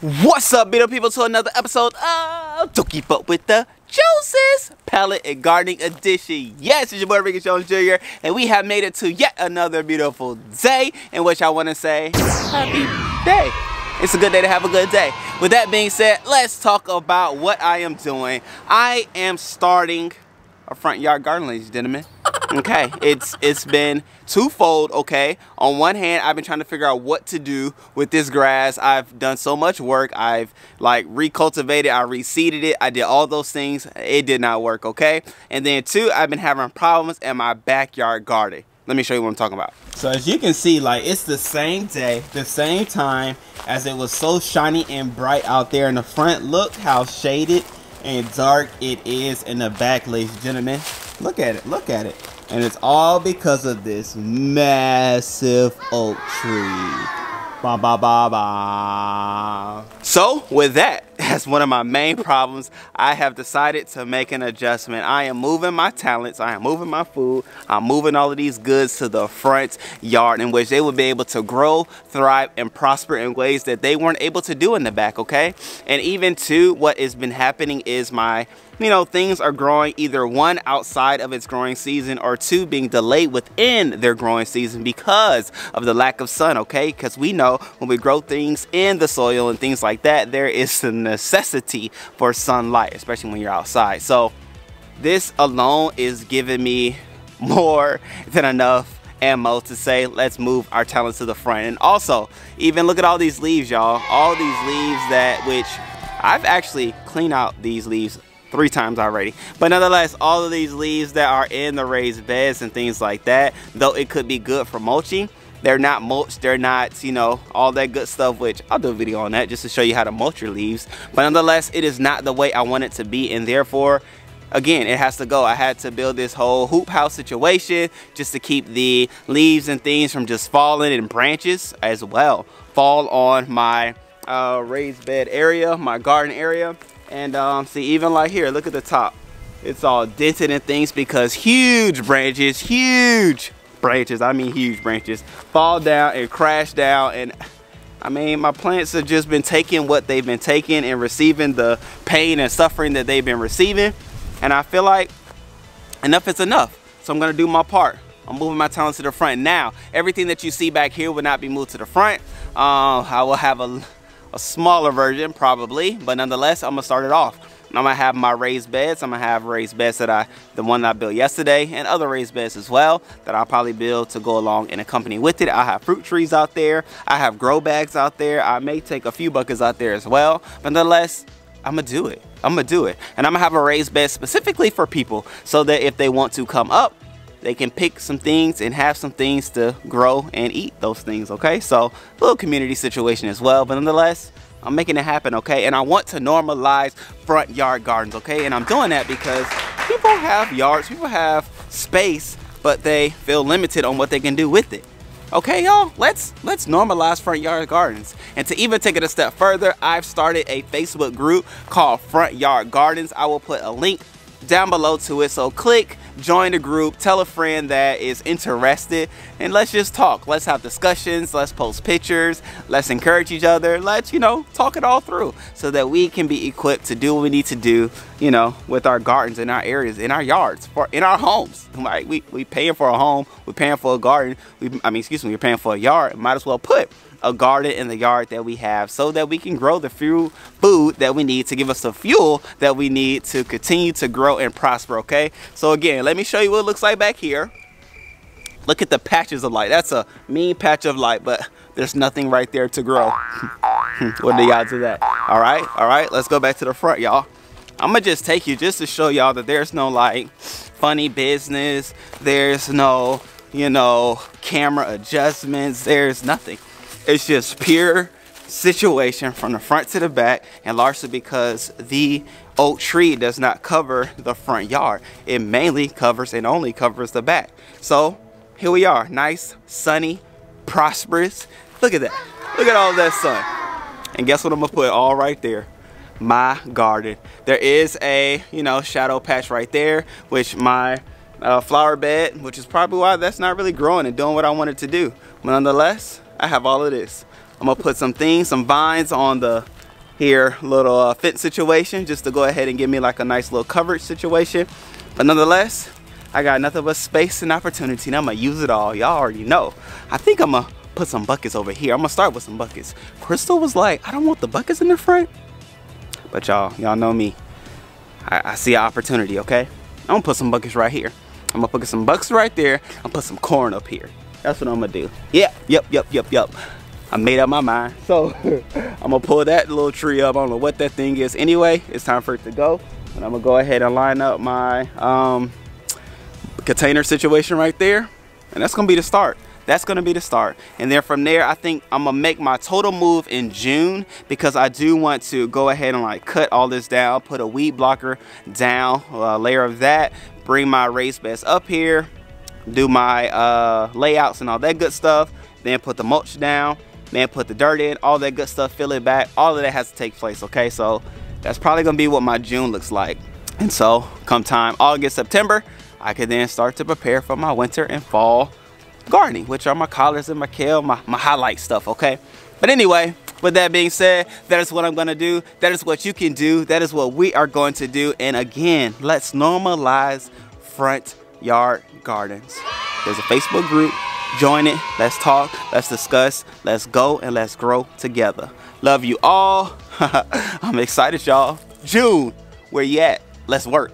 What's up, beautiful people, to another episode of To Keep Up With The Joseph's Palette and Gardening Edition. Yes, it's your boy Ricky Jones Jr. and we have made it to yet another beautiful day in which I want to say happy day. It's a good day to have a good day. With that being said, let's talk about what I am doing. I am starting a front yard garden, ladies and gentlemen. Okay, it's been twofold. Okay, on one hand, I've been trying to figure out what to do with this grass. I've done so much work. I've like recultivated, I reseeded it, I did all those things. It did not work. Okay, and then two, I've been having problems in my backyard garden. Let me show you what I'm talking about. So as you can see, like, it's the same day, the same time, as it was so shiny and bright out there in the front. Look how shaded and dark it is in the back, ladies and gentlemen. Look at it, look at it. And it's all because of this massive oak tree. Ba ba ba ba. So with that, as one of my main problems, I have decided to make an adjustment. I am moving my talents, I am moving my food, I'm moving all of these goods to the front yard in which they will be able to grow, thrive, and prosper in ways that they weren't able to do in the back, okay? And even two, what has been happening is my things are growing either one outside of its growing season or two being delayed within their growing season because of the lack of sun, okay? Because we know when we grow things in the soil and things like that, there is the necessity for sunlight, especially when you're outside. So this alone is giving me more than enough ammo to say let's move our talents to the front. And also, even look at all these leaves, y'all. All these leaves that, which I've actually cleaned out these leaves 3 times already, but nonetheless, all of these leaves that are in the raised beds and things like that, though it could be good for mulching, they're not mulched, they're not, all that good stuff, which I'll do a video on that just to show you how to mulch your leaves. But nonetheless, it is not the way I want it to be, and therefore, again, it has to go. I had to build this whole hoop house situation just to keep the leaves and things from just falling, and branches as well fall on my raised bed area, my garden area. And see, even like here, look at the top, it's all dented and things because huge branches, I mean huge branches, fall down and crash down. And I mean, my plants have just been taking what they've been taking and receiving the pain and suffering that they've been receiving. And I feel like enough is enough. So I'm gonna do my part. I'm moving my talents to the front. Now, everything that you see back here will not be moved to the front. I will have a smaller version probably, but nonetheless, I'm gonna start it off. I'm gonna have my raised beds. I'm gonna have raised beds that the one that I built yesterday, and other raised beds as well that I'll probably build to go along and accompany with it. I have fruit trees out there, I have grow bags out there, I may take a few buckets out there as well, but nonetheless, I'm gonna do it. I'm gonna do it. And I'm gonna have a raised bed specifically for people so that if they want to come up, they can pick some things and have some things to grow and eat those things, okay? So a little community situation as well, but nonetheless, I'm making it happen, okay? And I want to normalize front yard gardens, okay? And I'm doing that because people have yards, people have space, but they feel limited on what they can do with it. Okay, y'all, let's normalize front yard gardens. And to even take it a step further, I've started a Facebook group called Front Yard Gardens. I will put a link down below to it, so click, join the group, tell a friend that is interested, and let's just talk. Let's have discussions, let's post pictures, let's encourage each other, let's talk it all through so that we can be equipped to do what we need to do, with our gardens, in our areas, in our yards, in our homes. Like we paying for a home, we're paying for a garden, we're paying for a yard. Might as well put a garden in the yard that we have so that we can grow the food that we need to give us the fuel that we need to continue to grow and prosper, okay? So again, let me show you what it looks like back here. Look at the patches of light. That's a mean patch of light, but there's nothing right there to grow. What are the odds of that? All right, let's go back to the front, y'all. I'm gonna just take you just to show y'all that there's no like funny business, there's no camera adjustments, there's nothing. It's just pure situation from the front to the back, and largely because the oak tree does not cover the front yard. It mainly covers and only covers the back. So here we are, nice, sunny, prosperous. Look at that. Look at all that sun. And guess what I'm gonna put all right there? My garden. There is a shadow patch right there, which my flower bed, which is probably why that's not really growing and doing what I want it to do. But nonetheless, I have all of this. I'm gonna put some vines on the here little fence situation just to go ahead and give me like a nice little coverage situation. But nonetheless, I got nothing but space and opportunity, and I'm gonna use it all. Y'all already know. I think I'm gonna put some buckets over here. I'm gonna start with some buckets. Crystal was like, I don't want the buckets in the front. But y'all know me. I see an opportunity, okay? I'm gonna put some buckets right here. I'm gonna put some buckets right there. I'm gonna put some corn up here. That's what I'm gonna do. Yeah, yep. I made up my mind. So I'm gonna pull that little tree up. I don't know what that thing is. Anyway, it's time for it to go. And I'm gonna go ahead and line up my container situation right there. And that's gonna be the start. That's gonna be the start. And then from there, I think I'm gonna make my total move in June, because I do want to go ahead and like cut all this down, put a weed blocker down, a layer of that, bring my raised beds up here, do my layouts and all that good stuff, then put the mulch down, then put the dirt in, all that good stuff, fill it back. All of that has to take place, okay? So that's probably gonna be what my June looks like. And so come time August, September, I can then start to prepare for my winter and fall gardening, which are my collards and my kale, my highlight stuff, okay? But anyway, with that being said, that is what I'm gonna do. That is what you can do. That is what we are going to do. And again, let's normalize front yard gardens. There's a Facebook group. Join it. Let's talk. Let's discuss. Let's go and let's grow together. Love you all. I'm excited, y'all. June, where you at? Let's work.